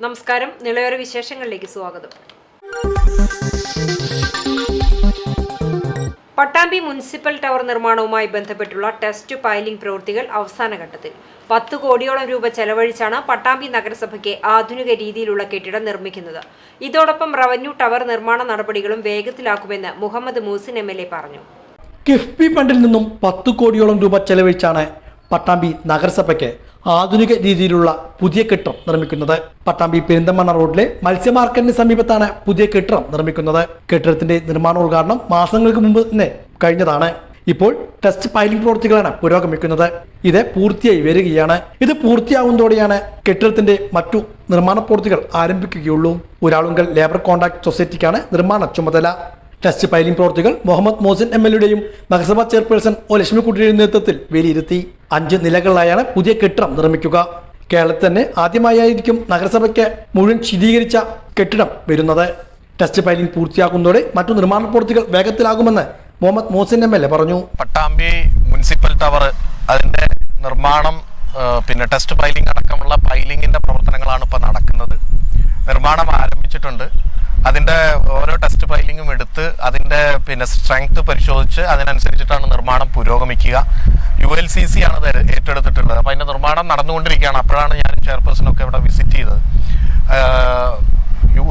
നമസ്കാരം. നിളയോര വിശേഷങ്ങളിലേക്ക് സ്വാഗതം. പട്ടാമ്പി മുനിസിപ്പൽ ടവർ നിർമ്മാണവുമായി ബന്ധപ്പെട്ടുള്ള ടെസ്റ്റ് പൈലിംഗ് പ്രവൃത്തികൾ അവസാന ഘട്ടത്തിൽ. 10 കോടിയോളം രൂപ ചെലവഴിച്ചാണ് പട്ടാമ്പി നഗരസഭയ്ക്ക് ആധുനിക രീതിയിലുള്ള കെട്ടിടം നിർമ്മിക്കുന്നത്. ഇതോടൊപ്പം റവന്യൂ ടവർ നിർമ്മാണ നടപടികളും വേഗത്തിലാക്കുമെന്ന് മുഹമ്മദ് മൂസിൻ MLA പറഞ്ഞു. കിഫ്ബി ഫണ്ടിൽ നിന്നും 10 കോടിയോളം രൂപ ചെലവഴിച്ചാണ് പട്ടാമ്പി നഗരസഭയ്ക്ക് ആധുനിക രീതിയിലുള്ള പുതിയ കെട്ടിടം നിർമ്മിക്കുന്നത്. പട്ടാമ്പി പെരിന്തമണ്ണ റോഡിലെ മത്സ്യ മാർക്കറ്റിന് സമീപത്താണ് പുതിയ കെട്ടിടം നിർമ്മിക്കുന്നത്. കെട്ടിടത്തിന്റെ നിർമ്മാണോദ്ഘാടനം മാസങ്ങൾക്ക് മുമ്പ് തന്നെ കഴിഞ്ഞതാണ്. ഇപ്പോൾ ടെസ്റ്റ് പൈലിംഗ് പ്രവൃത്തികളാണ് പുരോഗമിക്കുന്നത്. ഇത് പൂർത്തിയായി വരികയാണ്. ഇത് പൂർത്തിയാകുന്നതോടെയാണ് കെട്ടിടത്തിന്റെ മറ്റു നിർമ്മാണ പ്രവൃത്തികൾ ആരംഭിക്കുകയുള്ളൂ. ഊരാളുങ്കൽ ലേബർ കോൺട്രാക്ട് സൊസൈറ്റിക്കാണ് നിർമ്മാണ ചുമതല. ടെസ്റ്റ് പൈലിംഗ് പ്രവൃത്തികൾ മുഹമ്മദ് മോസിൻ MLAയുടെയും നഗരസഭാ ചെയർപേഴ്സൺ ഒ ലക്ഷ്മിക്കുട്ടിയുടെയും നേതൃത്വത്തിൽ വിലയിരുത്തി. 5 നിലകളിലായാണ് പുതിയ കെട്ടിടം നിർമ്മിക്കുക. കേരളത്തിൽ തന്നെ ആദ്യമായിരിക്കും നഗരസഭയ്ക്ക് മുഴുവൻ ശീതീകരിച്ച കെട്ടിടം വരുന്നത്. ടെസ്റ്റ് പൈലിംഗ് പൂർത്തിയാക്കുന്നതോടെ മറ്റു നിർമ്മാണ പ്രവൃത്തികൾ വേഗത്തിലാകുമെന്ന് മുഹമ്മദ് മോസിൻ MLA പറഞ്ഞു. പട്ടാമ്പി മുനിസിപ്പൽ ടവർ അതിന്റെ നിർമ്മാണം ടെസ്റ്റ് പൈലിംഗ് അടക്കമുള്ള പൈലിംഗിന്റെ പ്രവർത്തനങ്ങളാണ് ഇപ്പോൾ നടക്കുന്നത്. നിർമ്മാണം ആരംഭിച്ചിട്ടുണ്ട്. അതിൻ്റെ ഓരോ ടെസ്റ്റ് പൈലിങ്ങും എടുത്ത് അതിൻ്റെ സ്ട്രെങ്ത് പരിശോധിച്ച് അതിനനുസരിച്ചിട്ടാണ് നിർമ്മാണം പുരോഗമിക്കുക. ULCC ആണ് അത് ഏറ്റെടുത്തിട്ടുള്ളത്. അപ്പോൾ അതിൻ്റെ നിർമ്മാണം നടന്നുകൊണ്ടിരിക്കുകയാണ്. അപ്പോഴാണ് ഞാൻ ചെയർപേഴ്സണൊക്കെ ഇവിടെ വിസിറ്റ് ചെയ്തത്.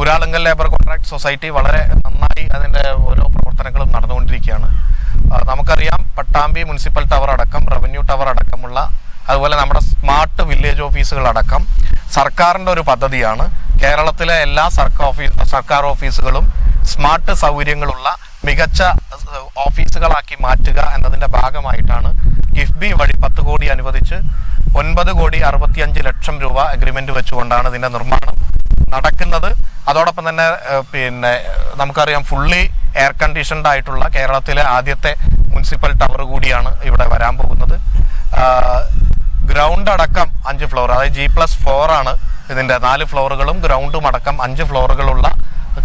ഊരാളുങ്കൽ ലേബർ കോൺട്രാക്ട് സൊസൈറ്റി വളരെ നന്നായി അതിൻ്റെ ഓരോ പ്രവർത്തനങ്ങളും നടന്നുകൊണ്ടിരിക്കുകയാണ്. നമുക്കറിയാം പട്ടാമ്പി മുനിസിപ്പൽ ടവർ അടക്കം റവന്യൂ ടവർ അടക്കമുള്ള അതുപോലെ നമ്മുടെ സ്മാർട്ട് വില്ലേജ് ഓഫീസുകളടക്കം സർക്കാരിൻ്റെ ഒരു പദ്ധതിയാണ്. കേരളത്തിലെ എല്ലാ സർക്കാർ ഓഫീസുകളും സ്മാർട്ട് സൗകര്യങ്ങളുള്ള മികച്ച ഓഫീസുകളാക്കി മാറ്റുക എന്നതിൻ്റെ ഭാഗമായിട്ടാണ് കിഫ്ബി വഴി 10 കോടി അനുവദിച്ച് 9,65,00,000 രൂപ അഗ്രിമെന്റ് വെച്ചുകൊണ്ടാണ് ഇതിൻ്റെ നിർമ്മാണം നടക്കുന്നത്. അതോടൊപ്പം തന്നെ നമുക്കറിയാം ഫുള്ളി എയർ കണ്ടീഷൻഡ് ആയിട്ടുള്ള കേരളത്തിലെ ആദ്യത്തെ മുനിസിപ്പൽ ടവർ കൂടിയാണ് ഇവിടെ വരാൻ പോകുന്നത്. ഗ്രൗണ്ട് അടക്കം 5 ഫ്ലോർ, അതായത് G+4 ആണ് ഇതിൻ്റെ 4 ഫ്ലോറുകളും ഗ്രൗണ്ടും അടക്കം 5 ഫ്ലോറുകളുള്ള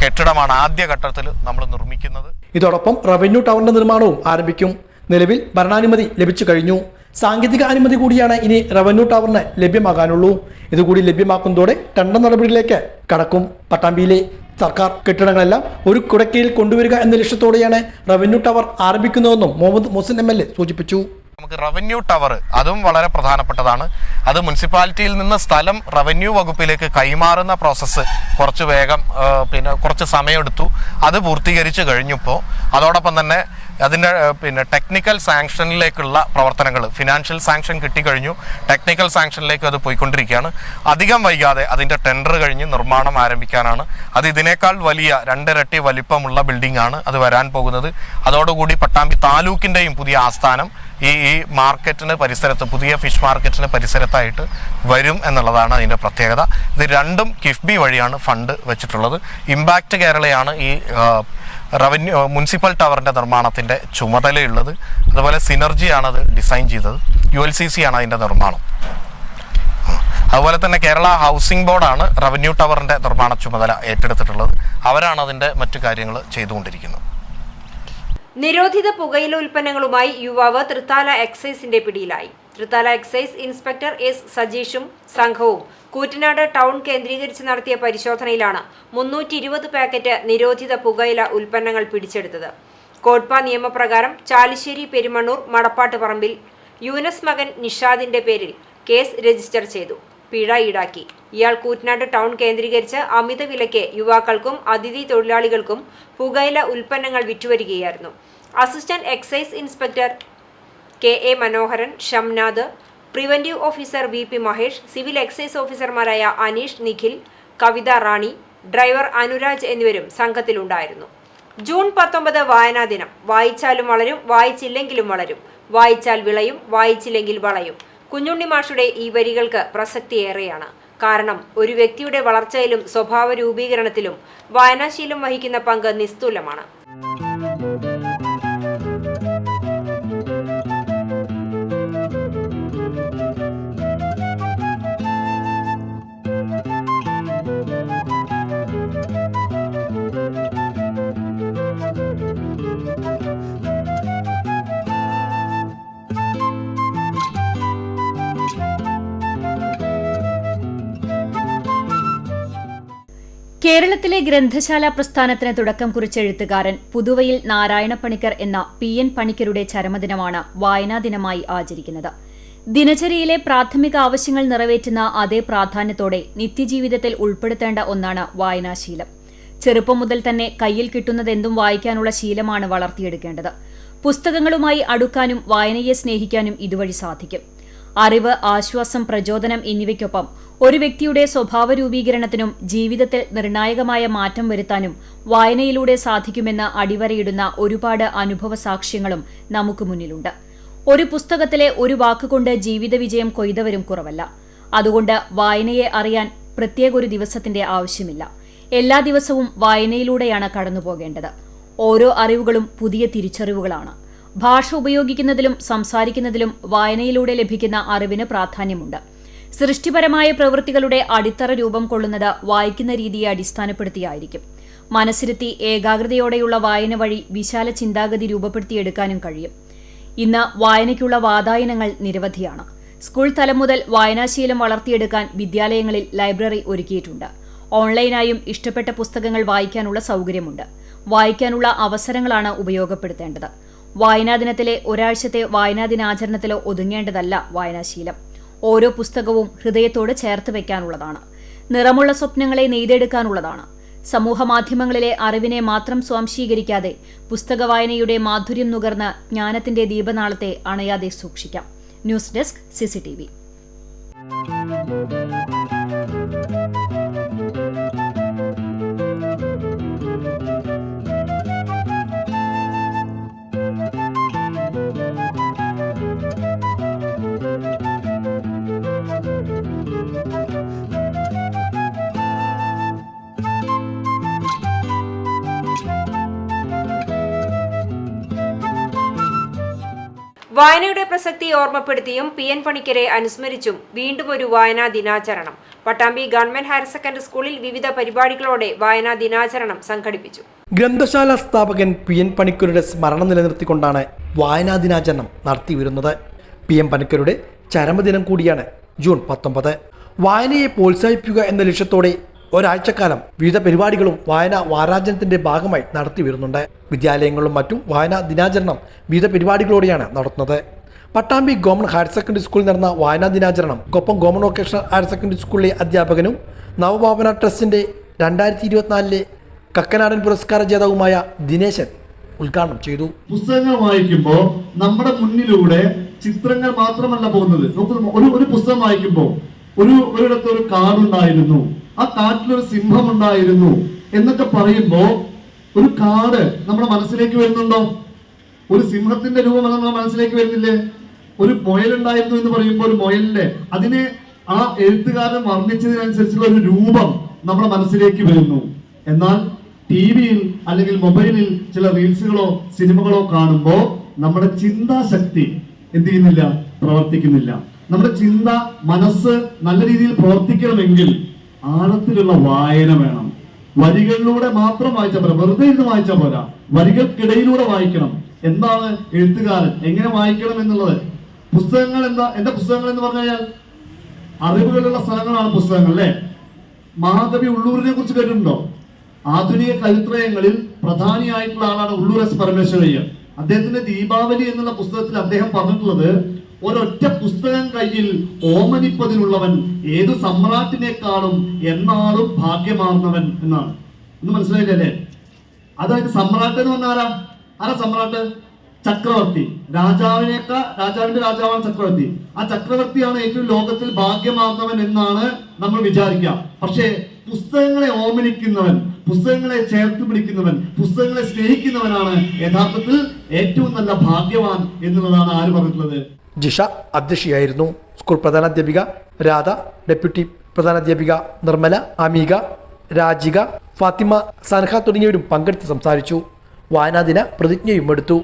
കെട്ടിടമാണ് ആദ്യ ഘട്ടത്തിൽ നമ്മൾ നിർമ്മിക്കുന്നത്. ഇതോടൊപ്പം റവന്യൂ ടവറിന്റെ നിർമ്മാണവും ആരംഭിക്കും. നിലവിൽ ഭരണാനുമതി ലഭിച്ചു കഴിഞ്ഞു. സാങ്കേതിക അനുമതി കൂടിയാണ് ഇനി റവന്യൂ ടവറിന് ലഭ്യമാകാനുള്ളൂ. ഇതുകൂടി ലഭ്യമാക്കുന്നതോടെ ടെൻഡർ നടപടിയിലേക്ക് കടക്കും. പട്ടാമ്പിയിലെ സർക്കാർ കെട്ടിടങ്ങളെല്ലാം ഒരു കുടക്കീഴിൽ കൊണ്ടുവരിക എന്ന ലക്ഷ്യത്തോടെയാണ് റവന്യൂ ടവർ ആരംഭിക്കുന്നതെന്നും മുഹമ്മദ് മോസിൻ MLA സൂചിപ്പിച്ചു. നമുക്ക് റവന്യൂ ടവർ അതും വളരെ പ്രധാനപ്പെട്ടതാണ്. അത് മുനിസിപ്പാലിറ്റിയിൽ നിന്ന് സ്ഥലം റവന്യൂ വകുപ്പിലേക്ക് കൈമാറുന്ന പ്രോസസ്സ് കുറച്ച് വേഗം കുറച്ച് സമയമെടുത്തു. അത് പൂർത്തീകരിച്ച് കഴിഞ്ഞപ്പോൾ അതോടൊപ്പം തന്നെ അതിൻ്റെ ടെക്നിക്കൽ സാങ്ഷനിലേക്കുള്ള പ്രവർത്തനങ്ങൾ, ഫിനാൻഷ്യൽ സാങ്ഷൻ കിട്ടിക്കഴിഞ്ഞു, ടെക്നിക്കൽ സാങ്ഷനിലേക്ക് അത് പോയിക്കൊണ്ടിരിക്കുകയാണ്. അധികം വൈകാതെ അതിൻ്റെ ടെൻഡർ കഴിഞ്ഞ് നിർമ്മാണം ആരംഭിക്കാനാണ്. അത് ഇതിനേക്കാൾ വലിയ 2 ഇരട്ടി വലിപ്പമുള്ള ബിൽഡിംഗ് ആണ് അത് വരാൻ പോകുന്നത്. അതോടുകൂടി പട്ടാമ്പി താലൂക്കിൻ്റെയും പുതിയ ആസ്ഥാനം ഈ മാർക്കറ്റിന് പരിസരത്ത്, പുതിയ ഫിഷ് മാർക്കറ്റിന് പരിസരത്തായിട്ട് വരും എന്നുള്ളതാണ് അതിൻ്റെ പ്രത്യേകത. ഇത് രണ്ടും കിഫ്ബി വഴിയാണ് ഫണ്ട് വെച്ചിട്ടുള്ളത്. ഇമ്പാക്റ്റ് കേരളയാണ് ഈ മുനിസിപ്പൽ ടവറിൻ്റെ നിർമ്മാണത്തിൻ്റെ ചുമതലയുള്ളത്. അതുപോലെ സിനർജിയാണ് അത് ഡിസൈൻ ചെയ്തത്. ULCC ആണ് അതിൻ്റെ നിർമ്മാണം. അതുപോലെ തന്നെ കേരള ഹൗസിംഗ് ബോർഡാണ് റവന്യൂ ടവറിൻ്റെ നിർമ്മാണ ചുമതല ഏറ്റെടുത്തിട്ടുള്ളത്. അവരാണ് അതിൻ്റെ മറ്റു കാര്യങ്ങൾ ചെയ്തുകൊണ്ടിരിക്കുന്നത്. നിരോധിത പുകയില ഉൽപ്പന്നങ്ങളുമായി യുവാവ് തൃത്താല എക്സൈസിന്റെ പിടിയിലായി. തൃത്താല എക്സൈസ് ഇൻസ്പെക്ടർ S സജീഷും സംഘവും കൂറ്റനാട് ടൗൺ കേന്ദ്രീകരിച്ച് നടത്തിയ പരിശോധനയിലാണ് 320 പാക്കറ്റ് നിരോധിത പുകയില ഉൽപ്പന്നങ്ങൾ പിടിച്ചെടുത്തത്. കോട്ട്പ നിയമപ്രകാരം ചാലിശ്ശേരി പെരുമണ്ണൂർ മടപ്പാട്ട് പറമ്പിൽ യൂനസ് മകൻ നിഷാദിന്റെ പേരിൽ കേസ് രജിസ്റ്റർ ചെയ്തു. പിഴ ഈടാക്കി. ഇയാൾ കൂറ്റനാട് ടൗൺ കേന്ദ്രീകരിച്ച് അമിത വിലയ്ക്ക് യുവാക്കൾക്കും അതിഥി തൊഴിലാളികൾക്കും പുകയില ഉൽപ്പന്നങ്ങൾ വിറ്റുവരികയായിരുന്നു. Assistant excise inspector KA Manoharan, Shamnath, preventive officer VP Mahesh, civil excise ഓഫീസർമാരായ അനീഷ്, നിഖിൽ, കവിത റാണി, ഡ്രൈവർ അനുരാജ് എന്നിവരും സംഘത്തിലുണ്ടായിരുന്നു. ജൂൺ 19 വായനാ ദിനം. വായിച്ചാലും വളരും, വായിച്ചില്ലെങ്കിലും വളരും. വായിച്ചാൽ വിളയും, വായിച്ചില്ലെങ്കിൽ വളയും. കുഞ്ഞുണ്ണി മാഷുടെ ഈ വരികൾക്ക് പ്രസക്തിയേറെയാണ്. കാരണം ഒരു വ്യക്തിയുടെ വളർച്ചയിലും സ്വഭാവ രൂപീകരണത്തിലും വായനാശീലം വഹിക്കുന്ന പങ്ക് നിസ്തുലമാണ്. കേരളത്തിലെ ഗ്രന്ഥശാല പ്രസ്ഥാനത്തിന് തുടക്കം കുറിച്ച എഴുത്തുകാരൻ പുതുവയിൽ നാരായണ പണിക്കർ എന്ന PN പണിക്കരുടെ ചരമദിനമാണ് വായനാ ദിനമായി ആചരിക്കുന്നത്. ദിനചര്യയിലെ പ്രാഥമിക ആവശ്യങ്ങൾ നിറവേറ്റുന്ന അതേ പ്രാധാന്യത്തോടെ നിത്യജീവിതത്തിൽ ഉൾപ്പെടുത്തേണ്ട ഒന്നാണ് വായനാശീലം. ചെറുപ്പം മുതൽ തന്നെ കയ്യിൽ കിട്ടുന്നതെന്തും വായിക്കാനുള്ള ശീലമാണ് വളർത്തിയെടുക്കേണ്ടത്. പുസ്തകങ്ങളുമായി അടുക്കാനും വായനയെ സ്നേഹിക്കാനും ഇതുവഴി സാധിക്കും. അറിവ്, ആശ്വാസം, പ്രചോദനം എന്നിവയ്ക്കൊപ്പം ഒരു വ്യക്തിയുടെ സ്വഭാവ രൂപീകരണത്തിനും ജീവിതത്തിൽ നിർണായകമായ മാറ്റം വരുത്താനും വായനയിലൂടെ സാധിക്കുമെന്ന് അടിവരയിടുന്ന ഒരുപാട് അനുഭവ സാക്ഷ്യങ്ങളും നമുക്ക് മുന്നിലുണ്ട്. ഒരു പുസ്തകത്തിലെ ഒരു വാക്കുകൊണ്ട് ജീവിത വിജയം കൊയ്തവരും കുറവല്ല. അതുകൊണ്ട് വായനയെ അറിയാൻ പ്രത്യേക ഒരു ദിവസത്തിന്റെ ആവശ്യമില്ല. എല്ലാ ദിവസവും വായനയിലൂടെയാണ് കടന്നുപോകേണ്ടത്. ഓരോ അറിവുകളും പുതിയ തിരിച്ചറിവുകളാണ്. ഭാഷ ഉപയോഗിക്കുന്നതിലും സംസാരിക്കുന്നതിലും വായനയിലൂടെ ലഭിക്കുന്ന അറിവിന് പ്രാധാന്യമുണ്ട്. സൃഷ്ടിപരമായ പ്രവൃത്തികളുടെ അടിത്തറ രൂപം കൊള്ളുന്നത് വായിക്കുന്ന രീതിയെ അടിസ്ഥാനപ്പെടുത്തിയായിരിക്കും. മനസ്സിരുത്തി ഏകാഗ്രതയോടെയുള്ള വായന വഴി വിശാല ചിന്താഗതി രൂപപ്പെടുത്തിയെടുക്കാനും കഴിയും. ഇന്ന് വായനയ്ക്കുള്ള വാതായനങ്ങൾ നിരവധിയാണ്. സ്കൂൾ തലം മുതൽ വായനാശീലം വളർത്തിയെടുക്കാൻ വിദ്യാലയങ്ങളിൽ ലൈബ്രറി ഒരുക്കിയിട്ടുണ്ട്. ഓൺലൈനായും ഇഷ്ടപ്പെട്ട പുസ്തകങ്ങൾ വായിക്കാനുള്ള സൗകര്യമുണ്ട്. വായിക്കാനുള്ള അവസരങ്ങളാണ് ഉപയോഗപ്പെടുത്തേണ്ടത്. വായനാ ദിനത്തിലെ ഒരാഴ്ചത്തെ വായനാ ദിനാചരണത്തിലോ ഒതുങ്ങേണ്ടതല്ല വായനാശീലം. ഓരോ പുസ്തകവും ഹൃദയത്തോട് ചേർത്ത് വയ്ക്കാനുള്ളതാണ്. നിറമുള്ള സ്വപ്നങ്ങളെ നെയ്തെടുക്കാനുള്ളതാണ്. സമൂഹമാധ്യമങ്ങളിലെ അറിവിനെ മാത്രം സ്വാംശീകരിക്കാതെ പുസ്തക വായനയുടെ മാധുര്യം നുകർന്ന് ജ്ഞാനത്തിന്റെ ദീപനാളത്തെ അണയാതെ സൂക്ഷിക്കാം. News desk CCTV. വായനയുടെ പ്രസക്തി ഓർമ്മപ്പെടുത്തിയും PN പണിക്കരെ അനുസ്മരിച്ചും വീണ്ടും ഒരു വായനാ ദിനാചരണം. പട്ടാമ്പി ഗവൺമെന്റ് ഹയർ സെക്കൻഡറി സ്കൂളിൽ വിവിധ പരിപാടികളോടെ വായനാ ദിനാചരണം സംഘടിപ്പിച്ചു. ഗ്രന്ഥശാല സ്ഥാപകൻ PN പണിക്കരുടെ സ്മരണ നിലനിർത്തിക്കൊണ്ടാണ് വായനാ ദിനാചരണം നടത്തിവരുന്നത്. PN പണിക്കരുടെ ചരമദിനം കൂടിയാണ് ജൂൺ 19. വായനയെ പ്രോത്സാഹിപ്പിക്കുക എന്ന ലക്ഷ്യത്തോടെ ഒരാഴ്ചക്കാലം വിവിധ പരിപാടികളും വായനാ വാരാചരണത്തിന്റെ ഭാഗമായി നടത്തി വരുന്നുണ്ട്. വിദ്യാലയങ്ങളിലും മറ്റും വായനാ ദിനാചരണം വിവിധ പരിപാടികളോടെയാണ് നടത്തുന്നത്. പട്ടാമ്പി ഗവൺമെന്റ് ഹയർ സെക്കൻഡറി സ്കൂളിൽ നടന്ന വായനാ ദിനാചരണം Koppam government vocational higher secondary സ്കൂളിലെ അധ്യാപകനും നവഭാവന ട്രസ്റ്റിന്റെ 2024 കക്കനാടൻ പുരസ്കാര ജേതാവുമായ ദിനേശൻ ഉദ്ഘാടനം ചെയ്തു. പുസ്തകങ്ങൾ വായിക്കുമ്പോൾ നമ്മുടെ മുന്നിലൂടെ ചിത്രങ്ങൾ മാത്രമല്ല പോകുന്നത്. ഒരു പുസ്തകം വായിക്കുമ്പോൾ ഒരിടത്ത് ഒരു കാടുണ്ടായിരുന്നു, ആ കാട്ടിലൊരു സിംഹം ഉണ്ടായിരുന്നു എന്നൊക്കെ പറയുമ്പോ ഒരു കാട് നമ്മുടെ മനസ്സിലേക്ക് വരുന്നുണ്ടോ? ഒരു സിംഹത്തിന്റെ രൂപം നമ്മുടെ മനസ്സിലേക്ക് വരുന്നില്ലേ? ഒരു മുയലുണ്ടായിരുന്നു എന്ന് പറയുമ്പോൾ ഒരു മുയലിന്റെ അതിനെ ആ എഴുത്തുകാരൻ വർണ്ണിച്ചതിനനുസരിച്ചുള്ള ഒരു രൂപം നമ്മുടെ മനസ്സിലേക്ക് വരുന്നു. എന്നാൽ TV-യിൽ അല്ലെങ്കിൽ മൊബൈലിൽ ചില റീൽസുകളോ സിനിമകളോ കാണുമ്പോൾ നമ്മുടെ ചിന്താശക്തി എന്ത് ചെയ്യുന്നില്ല? പ്രവർത്തിക്കുന്നില്ല. നമ്മുടെ ചിന്ത, മനസ്സ് നല്ല രീതിയിൽ പ്രവർത്തിക്കണമെങ്കിൽ ആഴത്തിലുള്ള വായന വേണം. വരികളിലൂടെ മാത്രം വായിച്ചാൽ പോരാ, വെറുതെ ഇരുന്ന് വായിച്ചാൽ പോരാ, വരികൾക്കിടയിലൂടെ വായിക്കണം. എന്താണ് എഴുത്തുകാരൻ എങ്ങനെ വായിക്കണം എന്നുള്ളത്. പുസ്തകങ്ങൾ എന്താ പുസ്തകങ്ങൾ എന്ന് പറഞ്ഞു കഴിഞ്ഞാൽ അറിവുകളുള്ള സ്ഥലങ്ങളാണ് പുസ്തകങ്ങൾ, അല്ലേ? മഹാകവി ഉള്ളൂരിനെ കുറിച്ച് കേട്ടിട്ടുണ്ടോ? ആധുനിക കവിത്രയങ്ങളിൽ പ്രധാനിയായിട്ടുള്ള ആളാണ് ഉള്ളൂർ S. പരമേശ്വരയ്യർ. അദ്ദേഹത്തിന്റെ ദീപാവലി എന്നുള്ള പുസ്തകത്തിൽ അദ്ദേഹം പറഞ്ഞിട്ടുള്ളത്, ഒരൊറ്റ പുസ്തകം കയ്യിൽ ഓമനിപ്പതിനുള്ളവൻ ഏതു സമ്രാട്ടിനേക്കാളും എന്നാളും ഭാഗ്യമാർന്നവൻ എന്നാണ്. ഒന്ന് മനസ്സിലായില്ലേ? അതായത് സമ്രാട്ട് എന്ന് പറഞ്ഞാൽ ആരാ സമ്രാട്ട്? ചക്രവർത്തി. രാജാവിന്റെ രാജാവാണ് ചക്രവർത്തി. ആ ചക്രവർത്തിയാണ് ഏറ്റവും ലോകത്തിൽ ഭാഗ്യമാർന്നവൻ എന്നാണ് നമ്മൾ വിചാരിക്കുക. പക്ഷേ പുസ്തകങ്ങളെ ഓമനിക്കുന്നവൻ, പുസ്തകങ്ങളെ ചേർത്ത് പിടിക്കുന്നവൻ, പുസ്തകങ്ങളെ സ്നേഹിക്കുന്നവനാണ് യഥാർത്ഥത്തിൽ ഏറ്റവും നല്ല ഭാഗ്യവാൻ എന്നുള്ളതാണ് ആര് പറഞ്ഞിട്ടുള്ളത്? ജിഷ അധ്യക്ഷയായിരുന്നു. സ്കൂൾ പ്രധാനാധ്യാപിക രാധ, ഡെപ്യൂട്ടി പ്രധാനാധ്യാപിക നിർമ്മല, അമീക, രാജിക, ഫാത്തിമ, സൻഹ തുടങ്ങിയവരും പങ്കെടുത്ത് സംസാരിച്ചു. വായനാ ദിന പ്രതിജ്ഞയും എടുത്തു.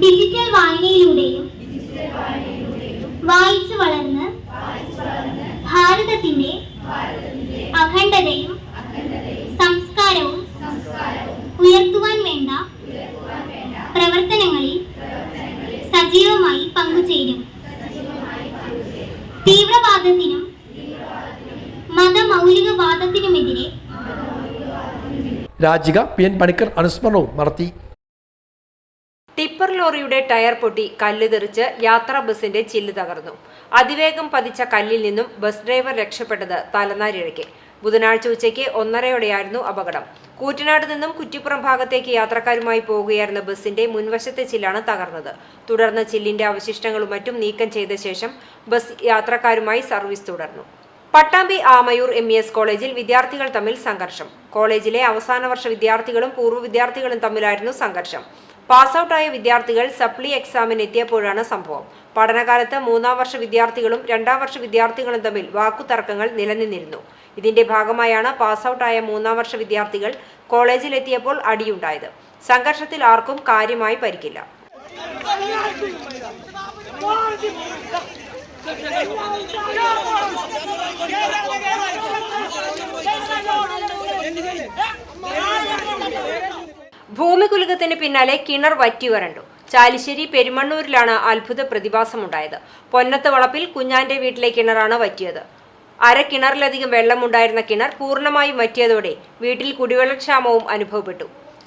ഡിജിറ്റൽ വായനയിലൂടെയും വായിച്ചു വളർന്ന് ഭാരതത്തിന്റെ അഖണ്ഡതയും സംസ്കാരവും ഉയർത്തുവാൻ വേണ്ട പ്രവർത്തനങ്ങളിൽ സജീവമായി പങ്കുചേരും. തീവ്രവാദത്തിനും മതമൗലികവാദത്തിനുമെതിരെ രാജിക PN പണിക്കർ അനുസ്മരണവും നടത്തി. ടിപ്പർ ലോറിയുടെ ടയർ പൊട്ടി കല്ല് തെറിച്ച് യാത്രാ ബസിന്റെ ചില്ല് തകർന്നു. അതിവേഗം പതിച്ച കല്ലിൽ നിന്നും ബസ് ഡ്രൈവർ രക്ഷപ്പെട്ടത് തലനാരിഴയ്ക്ക്. ബുധനാഴ്ച ഉച്ചയ്ക്ക് 1:30യോടെയായിരുന്നു അപകടം. കൂറ്റനാട് നിന്നും കുറ്റിപ്പുറം ഭാഗത്തേക്ക് യാത്രക്കാരുമായി പോവുകയായിരുന്ന ബസിന്റെ മുൻവശത്തെ ചില്ലാണ് തകർന്നത്. തുടർന്ന് ചില്ലിന്റെ അവശിഷ്ടങ്ങളും മറ്റും നീക്കം ചെയ്ത ശേഷം ബസ് യാത്രക്കാരുമായി സർവീസ് തുടർന്നു. പട്ടാമ്പി ആമയൂർ MES കോളേജിൽ വിദ്യാർത്ഥികൾ തമ്മിൽ സംഘർഷം. കോളേജിലെ അവസാന വർഷ വിദ്യാർത്ഥികളും പൂർവ്വ വിദ്യാർത്ഥികളും തമ്മിലായിരുന്നു സംഘർഷം. പാസ് ഔട്ടായ വിദ്യാർത്ഥികൾ സപ്ലി എക്സാമിന് എത്തിയപ്പോഴാണ് സംഭവം. പഠനകാലത്ത് 3ാം വർഷ വിദ്യാർത്ഥികളും 2ാം വർഷ വിദ്യാർത്ഥികളും തമ്മിൽ വാക്കുതർക്കങ്ങൾ നിലനിന്നിരുന്നു. ഇതിന്റെ ഭാഗമായാണ് പാസ് ഔട്ടായ 3ാം വർഷ വിദ്യാർത്ഥികൾ കോളേജിലെത്തിയപ്പോൾ അടിയുണ്ടായത്. സംഘർഷത്തിൽ ആർക്കും കാര്യമായി പരിക്കില്ല. ഭൂമികുലുക്കത്തിന് പിന്നാലെ കിണർ വറ്റിവരണ്ടു. ചാലിശ്ശേരി പെരുമണ്ണൂരിലാണ് അത്ഭുത പ്രതിഭാസമുണ്ടായത്. പൊന്നത്ത് വളപ്പിൽ കുഞ്ഞാന്റെ വീട്ടിലെ കിണറാണ് വറ്റിയത്. കിണറിലധികം വെള്ളമുണ്ടായിരുന്ന കിണർ പൂർണ്ണമായും വറ്റിയതോടെ വീട്ടിൽ കുടിവെള്ളക്ഷാമവും അനുഭവപ്പെട്ടു.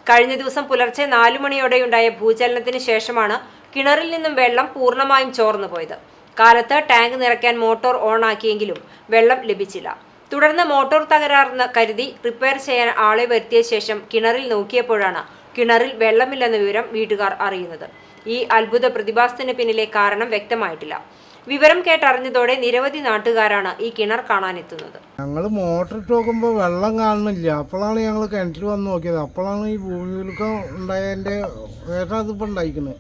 കഴിഞ്ഞ ദിവസം പുലർച്ചെ 4 മണിയോടെയുണ്ടായ ഭൂചലനത്തിന് ശേഷമാണ് കിണറിൽ നിന്നും വെള്ളം പൂർണ്ണമായും ചോർന്നുപോയത്. കാലത്ത് ടാങ്ക് നിറയ്ക്കാൻ മോട്ടോർ ഓണാക്കിയെങ്കിലും വെള്ളം ലഭിച്ചില്ല. തുടർന്ന് മോട്ടോർ തകരാറെന്ന് കരുതി റിപ്പയർ ചെയ്യാൻ ആളെ വരുത്തിയ ശേഷം കിണറിൽ നോക്കിയപ്പോഴാണ് കിണറിൽ വെള്ളമില്ലെന്ന വിവരം വീട്ടുകാർ അറിയുന്നത്. ഈ അത്ഭുത പ്രതിഭാസത്തിന് പിന്നിലെ കാരണം വ്യക്തമായിട്ടില്ല. വിവരം കേട്ടറിഞ്ഞതോടെ നിരവധി നാട്ടുകാരാണ് ഈ കിണർ കാണാനെത്തുന്നത്. ഞങ്ങൾ മോട്ടർ ഇട്ട് നോക്കുമ്പോൾ വെള്ളം കാണുന്നില്ല. അപ്പോഴാണ് ഞങ്ങൾ കിണറ്റിൽ വന്ന് നോക്കിയത്. അപ്പോഴാണ് ഈ ഭൂമികുലുക്കം ഉണ്ടായതിൻ്റെ വേറെ അതിപ്പോൾ ഉണ്ടായിരിക്കുന്നത്.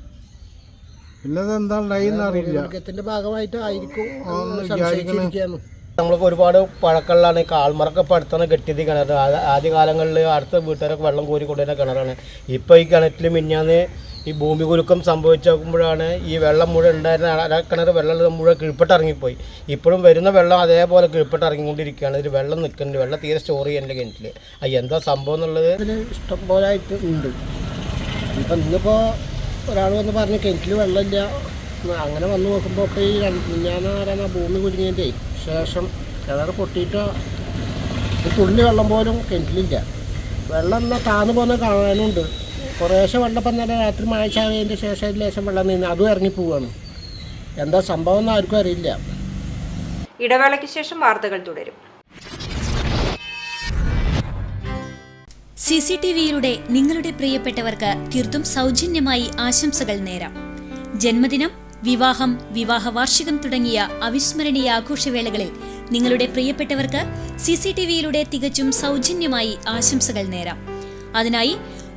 പിന്നെ അതെന്താ ഉണ്ടായിന്ന് അറിയില്ല. ഭാഗമായിട്ടായിരിക്കും നമ്മളിപ്പോൾ ഒരുപാട് പഴക്കമുള്ളതാണ്. കാൽമറൊക്കെ ഇപ്പോൾ അടുത്താണ് കെട്ടിയത് കിണർ. ആദ്യ കാലങ്ങളിൽ അടുത്ത വീട്ടുകാരൊക്കെ വെള്ളം കോരി കൊണ്ടുവരുന്ന കിണറാണ്. ഇപ്പോൾ ഈ കിണറ്റിൽ മിഞ്ഞാന്ന് ഈ ഭൂമികുലുക്കം സംഭവിച്ച് നോക്കുമ്പോഴാണ് ഈ വെള്ളം മുഴുവൻ ഉണ്ടായിരുന്ന കിണർ വെള്ളം മുഴുവൻ കീഴ്പ്പെട്ടിറങ്ങിപ്പോയി. ഇപ്പോഴും വരുന്ന വെള്ളം അതേപോലെ കീഴ്പ്പെട്ടിറങ്ങിക്കൊണ്ടിരിക്കുകയാണ്. ഇതിൽ വെള്ളം നിൽക്കുന്നുണ്ട്. വെള്ളം തീരെ സ്റ്റോർ ചെയ്യേണ്ട കിണറ്റിൽ. എന്താ സംഭവം എന്നുള്ളത് ഇഷ്ടം പോലെ ആയിട്ട് ഉണ്ട്. ഇപ്പം ഇന്നിപ്പോൾ ഒരാൾ വന്ന് പറഞ്ഞ് കിണറ്റിൽ വെള്ളമില്ല. അങ്ങനെ വന്ന് നോക്കുമ്പോൾ ഇപ്പോൾ ഈ ഞാൻ ഭൂമി കുലുങ്ങിയതിൻ്റെ ശേഷം കിണർ പൊട്ടിയിട്ട് ഒരു തുള്ളി വെള്ളം പോലും കിണറ്റിലില്ല. വെള്ളം എന്നാൽ താന്നു പോകുന്ന കാണാനുണ്ട്. കുറേശ്ശെ വെള്ളം ഇപ്പം തന്നെ രാത്രി മഴ ചായതിൻ്റെ ശേഷം ലേശം വെള്ളം നിന്ന് അതും ഇറങ്ങിപ്പോവുകയാണ്. എന്താ സംഭവം എന്ന് ആർക്കും അറിയില്ല. ഇടവേളയ്ക്ക് ശേഷം വാർത്തകൾ തുടരും. CCTVയിലൂടെ നിങ്ങളുടെ പ്രിയപ്പെട്ടവർക്ക് തീർത്തും സൗജന്യമായി ആശംസകൾ നേരാം. ജന്മദിനം, വിവാഹം, വിവാഹ വാർഷികം തുടങ്ങിയ അവിസ്മരണീയ ആഘോഷവേളകളിൽ നിങ്ങളുടെ പ്രിയപ്പെട്ടവർക്ക് CCTVയിലൂടെ തികച്ചും സൗജന്യമായി ആശംസകൾ നേരാം. അതിനായി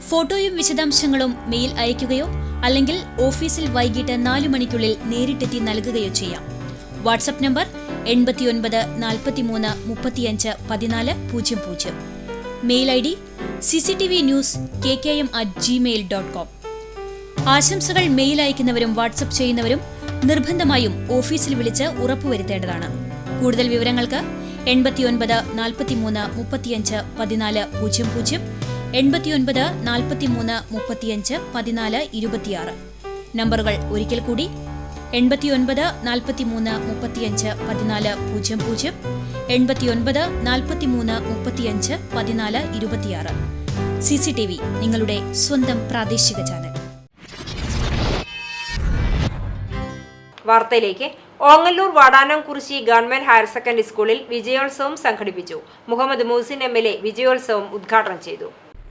ഫോട്ടോയും വിശദാംശങ്ങളും മെയിൽ അയയ്ക്കുകയോ അല്ലെങ്കിൽ ഓഫീസിൽ വൈകിട്ട് 4 മണിക്കുള്ളിൽ നേരിട്ടെത്തി നൽകുകയോ ചെയ്യാം. WhatsApp number 89 43 35 14 00. Mail ID cctvnews@gmail.com. ആശംസകൾ മെയിൽ അയക്കുന്നവരും വാട്സ്ആപ്പ് ചെയ്യുന്നവരും നിർബന്ധമായും ഓഫീസിൽ വിളിച്ച് ഉറപ്പുവരുത്തേണ്ടതാണ്. കൂടുതൽ വിവരങ്ങൾക്ക് 89 43 35 14 00, 89 43 35 14 26. നമ്പറുകൾ ഒരിക്കൽ കൂടി 89 43 35 14 00, 89 43 35 14 26. CCTV, നിങ്ങളുടെ സ്വന്തം പ്രാദേശിക ചാനൽ. വാർത്തയിലേക്ക്. Ongallur Vadanamkurissi government higher secondary സ്കൂളിൽ വിജയോത്സവം സംഘടിപ്പിച്ചു. മുഹമ്മദ് മൂസിൻ MLA വിജയോത്സവം ഉദ്ഘാടനം ചെയ്തു.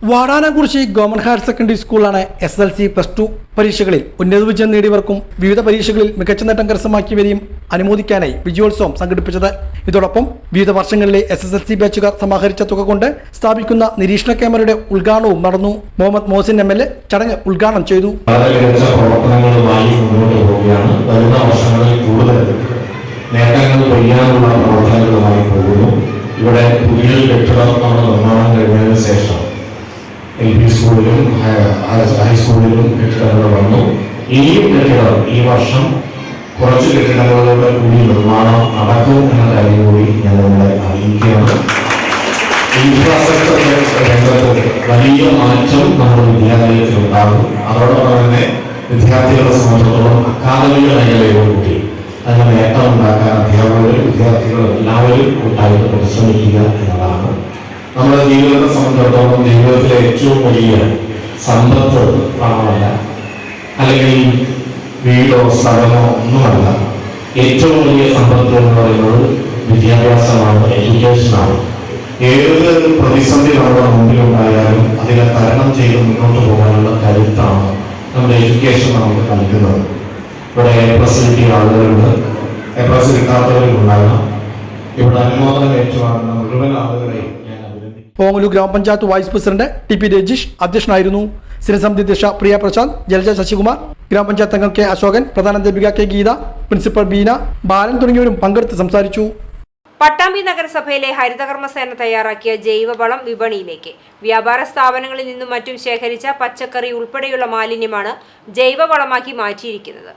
വാടാനംകുറിശി ഗവൺമെന്റ് ഹയർ സെക്കൻഡറി സ്കൂളാണ് SSLC +2 പരീക്ഷകളിൽ ഉന്നത വിജയം നേടിയവർക്കും വിവിധ പരീക്ഷകളിൽ മികച്ച നേട്ടം കരസ്ഥമാക്കിയവരെയും അനുമോദിക്കാനായി വിജയോത്സവം സംഘടിപ്പിച്ചത്. ഇതോടൊപ്പം വിവിധ വർഷങ്ങളിലെ SSLC ബാച്ചുകാർ സമാഹരിച്ച തുക കൊണ്ട് സ്ഥാപിക്കുന്ന നിരീക്ഷണ ക്യാമറയുടെ ഉദ്ഘാടനവും നടന്നു. മുഹമ്മദ് മോസിൻ MLA ചടങ്ങ് ഉദ്ഘാടനം ചെയ്തു. പ്രവർത്തനങ്ങളുമായി മുന്നോട്ട് പോവുകയാണ്. വരുന്ന വർഷങ്ങളിൽ കൂടുതൽ നേട്ടങ്ങൾ കൊയ്യാനുള്ള പ്രവർത്തനങ്ങളുമായി പോകുന്നു. ഇവിടെ പുതിയ കെട്ടിടം നമ്മുടെ നിർമ്മാണം കഴിഞ്ഞതിന് ശേഷം LP സ്കൂളിലും ഹൈസ്കൂളിലും കെട്ടിടങ്ങൾ വന്നു. ഇനിയും കെട്ടിടം ഈ വർഷം കുറച്ച് കെട്ടിടങ്ങളുടെ കൂടി നിർമ്മാണം നടക്കും എന്ന കാര്യം കൂടി ഞാൻ നിങ്ങളെ അറിയിക്കുകയാണ്. ഇൻഫ്രാസ്ട്രക്ചർ രംഗത്ത് വലിയ മാറ്റം നമ്മുടെ വിദ്യാലയത്തിൽ ഉണ്ടാകും. അതോടൊപ്പം തന്നെ വിദ്യാർത്ഥികളെ സംബന്ധിച്ചിടത്തോളം അക്കാദമിക മേഖലയോടുകൂടി അതിന് നേട്ടം ഉണ്ടാക്കാൻ അധ്യാപകരും വിദ്യാർത്ഥികളും എല്ലാവരും കൂട്ടായിട്ട് പരിശ്രമിക്കുക എന്നതാണ്. നമ്മുടെ ജീവിതത്തെ സംബന്ധിച്ചിടത്തോളം ജീവിതത്തിലെ ഏറ്റവും വലിയ സമ്പത്ത് പണമല്ല, അല്ലെങ്കിൽ വീടോ സ്ഥലമോ ഒന്നുമല്ല. ഏറ്റവും വലിയ സമ്പത്ത് എന്ന് പറയുന്നത് വിദ്യാഭ്യാസമാണ്, എഡ്യൂക്കേഷനാണ്. ഏത് പ്രതിസന്ധി നമ്മുടെ മുമ്പിലുണ്ടായാലും അതിനെ തരണം ചെയ്ത് മുന്നോട്ട് പോകാനുള്ള കരുത്താണ് നമ്മുടെ എഡ്യൂക്കേഷൻ നമുക്ക് നൽകുന്നത്. ഇവിടെ A+ കിട്ടിയ ആളുകളുണ്ട്, A+ കിട്ടാത്തവരുണ്ടാകണം. ഇവിടെ അനുമോദനം ഏറ്റുവാങ്ങുന്ന മുഴുവൻ ആളുകളെയും ഞാൻ അഭിനന്ദിക്കുന്നു. പോങ്ങല്ലൂർ ഗ്രാമപഞ്ചായത്ത് വൈസ് പ്രസിഡന്റ് TP രജീഷ് അധ്യക്ഷനായിരുന്നു. സ്ഥിരസമിതി അധ്യക്ഷ പ്രിയ പ്രശാന്ത്, ജലജ ശശികുമാർ, ഗ്രാമപഞ്ചായത്ത് അംഗം K അശോകൻ, പ്രധാനാധ്യാപിക K ഗീത, പ്രിൻസിപ്പൽ ബീന, ബാലൻ തുടങ്ങിയവരും പങ്കെടുത്ത് സംസാരിച്ചു. പട്ടാമ്പി നഗരസഭയിലെ ഹരിതകർമ്മസേന തയ്യാറാക്കിയ ജൈവവളം വിപണിയിലേക്ക്. വ്യാപാര സ്ഥാപനങ്ങളിൽ നിന്നും മറ്റും ശേഖരിച്ച പച്ചക്കറി ഉൾപ്പെടെയുള്ള മാലിന്യമാണ് ജൈവവളമാക്കി മാറ്റിയിരിക്കുന്നത്.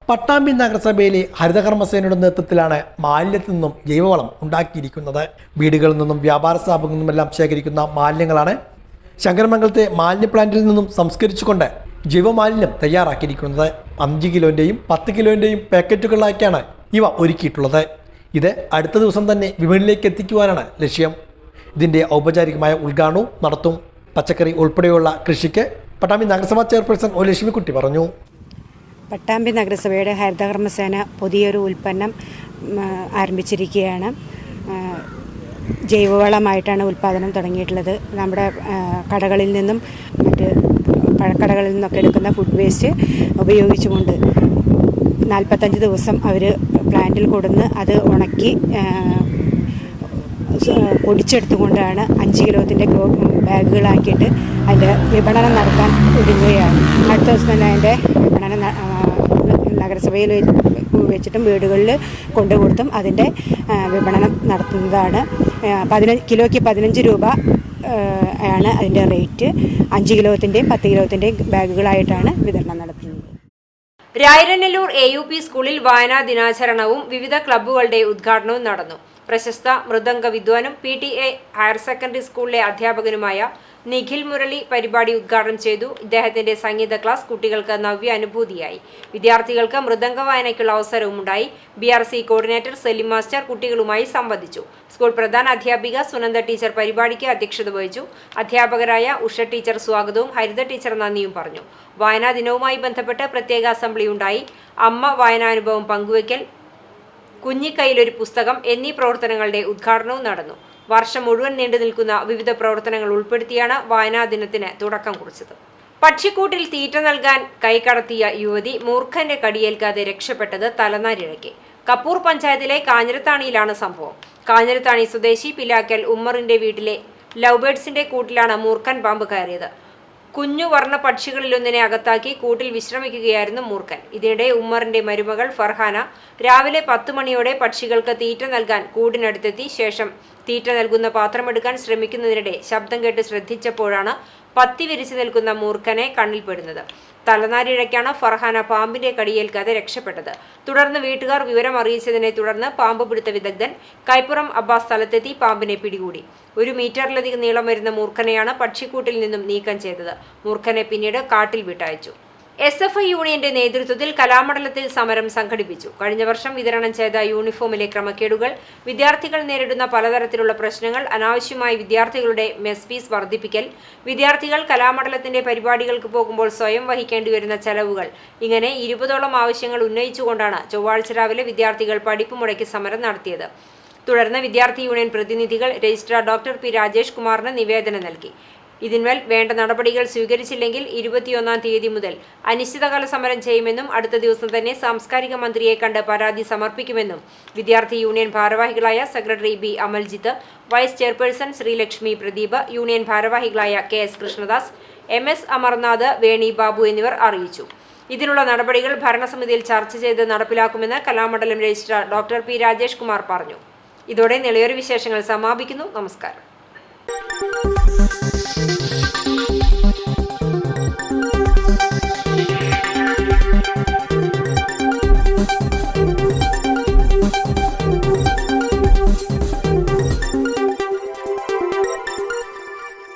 പട്ടാമ്പി നഗരസഭയിലെ ഹരിതകർമ്മസേനയുടെ നേതൃത്വത്തിലാണ് മാലിന്യത്തിൽ നിന്നും ജൈവവളം ഉണ്ടാക്കിയിരിക്കുന്നത്. വീടുകളിൽ നിന്നും വ്യാപാര സ്ഥാപനങ്ങളിൽ നിന്നുമെല്ലാം ശേഖരിക്കുന്ന മാലിന്യങ്ങളാണ് ശങ്കരമംഗലത്തെ മാലിന്യ പ്ലാന്റിൽ നിന്നും സംസ്കരിച്ചുകൊണ്ട് ജൈവമാലിന്യം തയ്യാറാക്കിയിരിക്കുന്നത്. 5 കിലോൻ്റെയും 10 കിലോൻ്റെയും പാക്കറ്റുകളിലാക്കിയാണ് ഇവ ഒരുക്കിയിട്ടുള്ളത്. ഇത് അടുത്ത ദിവസം തന്നെ വിപണിയിലേക്ക് എത്തിക്കുവാനാണ് ലക്ഷ്യം. ഇതിൻ്റെ ഔപചാരികമായ ഉദ്ഘാടനവും നടത്തും. പച്ചക്കറി ഉൾപ്പെടെയുള്ള കൃഷിക്ക് പട്ടാമ്പി നഗരസഭാ ചെയർപേഴ്സൺ O ലക്ഷ്മിക്കുട്ടി പറഞ്ഞു. പട്ടാമ്പി നഗരസഭയുടെ ഹരിതകർമ്മസേന പുതിയൊരു ഉൽപ്പന്നം ആരംഭിച്ചിരിക്കുകയാണ്. ജൈവവളമായിട്ടാണ് ഉൽപ്പാദനം തുടങ്ങിയിട്ടുള്ളത്. നമ്മുടെ കടകളിൽ നിന്നും മറ്റ് പഴക്കടകളിൽ നിന്നൊക്കെ എടുക്കുന്ന ഫുഡ് വേസ്റ്റ് ഉപയോഗിച്ചുകൊണ്ട് 45 ദിവസം അവർ പ്ലാന്റിൽ കൊടുന്ന് അത് ഉണക്കി പൊടിച്ചെടുത്തുകൊണ്ടാണ് 5 കിലോത്തിൻ്റെ ബാഗുകളാക്കിയിട്ട് അതിൻ്റെ വിപണനം നടത്താൻ ഒരുങ്ങുകയാണ്. അടുത്ത ദിവസം തന്നെ അതിൻ്റെ വിപണനം നഗരസഭയിൽ വെച്ചിട്ടും വീടുകളിൽ കൊണ്ടുകൊടുത്തും അതിൻ്റെ വിപണനം നടത്തുന്നതാണ്. കിലോയ്ക്ക് 15 രൂപ ആണ് അതിൻ്റെ റേറ്റ്. 5 കിലോത്തിൻ്റെയും 10 കിലോത്തിൻ്റെയും ബാഗുകളായിട്ടാണ് വിതരണം നടത്തുന്നത്. രായരനല്ലൂർ AUP സ്കൂളിൽ വായനാ ദിനാചരണവും വിവിധ ക്ലബ്ബുകളുടെ ഉദ്ഘാടനവും നടന്നു. പ്രശസ്ത മൃദംഗ വിദ്വാനും PTA ഹയർ സെക്കൻഡറി സ്കൂളിലെ അധ്യാപകനുമായ നിഖിൽ മുരളി പരിപാടി ഉദ്ഘാടനം ചെയ്തു. ഇദ്ദേഹത്തിന്റെ സംഗീത ക്ലാസ് കുട്ടികൾക്ക് നവ്യ അനുഭൂതിയായി. വിദ്യാർത്ഥികൾക്ക് മൃദംഗ വായനയ്ക്കുള്ള അവസരവുമുണ്ടായി. BRC കോർഡിനേറ്റർ സലിം മാസ്റ്റർ കുട്ടികളുമായി സംവദിച്ചു. സ്കൂൾ പ്രധാന അധ്യാപിക സുനന്ദ ടീച്ചർ പരിപാടിക്ക് അധ്യക്ഷത വഹിച്ചു. അധ്യാപകരായ ഉഷ ടീച്ചർ സ്വാഗതവും ഹരിത ടീച്ചർ നന്ദിയും പറഞ്ഞു. വായനാ ദിനവുമായി ബന്ധപ്പെട്ട് പ്രത്യേക അസംബ്ലി ഉണ്ടായി. അമ്മ വായനാനുഭവം പങ്കുവയ്ക്കൽ, കുഞ്ഞിക്കൈയിലൊരു പുസ്തകം എന്നീ പ്രവർത്തനങ്ങളുടെ ഉദ്ഘാടനവും നടന്നു. വർഷം മുഴുവൻ നീണ്ടു നിൽക്കുന്ന വിവിധ പ്രവർത്തനങ്ങൾ ഉൾപ്പെടുത്തിയാണ് വായനാ ദിനത്തിന് തുടക്കം കുറിച്ചത്. പക്ഷിക്കൂട്ടിൽ തീറ്റ നൽകാൻ കൈകടത്തിയ യുവതി മൂർഖന്റെ കടിയേൽക്കാതെ രക്ഷപ്പെട്ടത് തലനാരിഴയ്ക്ക്. കപ്പൂർ പഞ്ചായത്തിലെ കാഞ്ഞിരത്താണിയിലാണ് സംഭവം. കാഞ്ഞിരത്താണി സ്വദേശി പിലാക്കൽ ഉമ്മറിന്റെ വീട്ടിലെ ലവ് ബേഡ്സിന്റെ കൂട്ടിലാണ് മൂർഖൻ പാമ്പ് കയറിയത്. കുഞ്ഞു വർണ്ണ പക്ഷികളിലൊന്നിനെ അകത്താക്കി കൂട്ടിൽ വിശ്രമിക്കുകയായിരുന്നു മൂർഖൻ. ഇതിനിടെ ഉമ്മറിന്റെ മരുമകൾ ഫർഹാന രാവിലെ 10 മണിയോടെ പക്ഷികൾക്ക് തീറ്റ നൽകാൻ കൂടിനടുത്തെത്തി. ശേഷം തീറ്റ നൽകുന്ന പാത്രമെടുക്കാൻ ശ്രമിക്കുന്നതിനിടെ ശബ്ദം കേട്ട് ശ്രദ്ധിച്ചപ്പോഴാണ് പത്തി വിരിച്ചു നിൽക്കുന്ന മൂർഖനെ കണ്ണിൽപ്പെടുന്നത്. തലനാരിഴയ്ക്കാണ് ഫർഹാന പാമ്പിന്റെ കടിയേൽക്കാതെ രക്ഷപ്പെട്ടത്. തുടർന്ന് വീട്ടുകാർ വിവരം അറിയിച്ചതിനെ തുടർന്ന് പാമ്പ് പിടുത്ത വിദഗ്ധൻ കൈപ്പുറം അബ്ബാസ് സ്ഥലത്തെത്തി പാമ്പിനെ പിടികൂടി. 1 മീറ്ററിലധികം നീളം വരുന്ന മൂർഖനെയാണ് പക്ഷിക്കൂട്ടിൽ നിന്നും നീക്കം ചെയ്തത്. മൂർഖനെ പിന്നീട് കാട്ടിൽ വിട്ടയച്ചു. SFI യൂണിയന്റെ നേതൃത്വത്തിൽ കലാമണ്ഡലത്തിൽ സമരം സംഘടിപ്പിച്ചു. കഴിഞ്ഞ വർഷം വിതരണം ചെയ്ത യൂണിഫോമിലെ ക്രമക്കേടുകൾ, വിദ്യാർത്ഥികൾ നേരിടുന്ന പലതരത്തിലുള്ള പ്രശ്നങ്ങൾ, അനാവശ്യമായി വിദ്യാർത്ഥികളുടെ മെസ് ഫീസ് വർദ്ധിപ്പിക്കൽ, വിദ്യാർത്ഥികൾ കലാമണ്ഡലത്തിന്റെ പരിപാടികൾക്ക് പോകുമ്പോൾ സ്വയം വഹിക്കേണ്ടി വരുന്ന ചെലവുകൾ, ഇങ്ങനെ 20ഓളം ആവശ്യങ്ങൾ ഉന്നയിച്ചുകൊണ്ടാണ് ചൊവ്വാഴ്ച രാവിലെ വിദ്യാർത്ഥികൾ പഠിപ്പ് മുടക്കി സമരം നടത്തിയത്. തുടർന്ന് വിദ്യാർത്ഥി യൂണിയൻ പ്രതിനിധികൾ രജിസ്ട്രാർ ഡോക്ടർ P രാജേഷ് കുമാറിന് നിവേദനം നൽകി. ഇതിന്മേൽ വേണ്ട നടപടികൾ സ്വീകരിച്ചില്ലെങ്കിൽ 21-ാം തീയതി മുതൽ അനിശ്ചിതകാല സമരം ചെയ്യുമെന്നും അടുത്ത ദിവസം തന്നെ സാംസ്കാരിക മന്ത്രിയെ കണ്ട് പരാതി സമർപ്പിക്കുമെന്നും വിദ്യാർത്ഥി യൂണിയൻ ഭാരവാഹികളായ secretary B Amaljith, vice chairperson Sreelakshmi Pradeep, union ഭാരവാഹികളായ KS കൃഷ്ണദാസ്, MS അമർനാഥ്, വേണി ബാബു എന്നിവർ അറിയിച്ചു. ഇതിനുള്ള നടപടികൾ ഭരണസമിതിയിൽ ചർച്ച ചെയ്ത് നടപ്പിലാക്കുമെന്ന് Kalamandalam registrar doctor P Rajesh Kumar പറഞ്ഞു. ഇതോടെ നിളയൊരു വിശേഷങ്ങൾ സമാപിക്കുന്നു. നമസ്കാരം.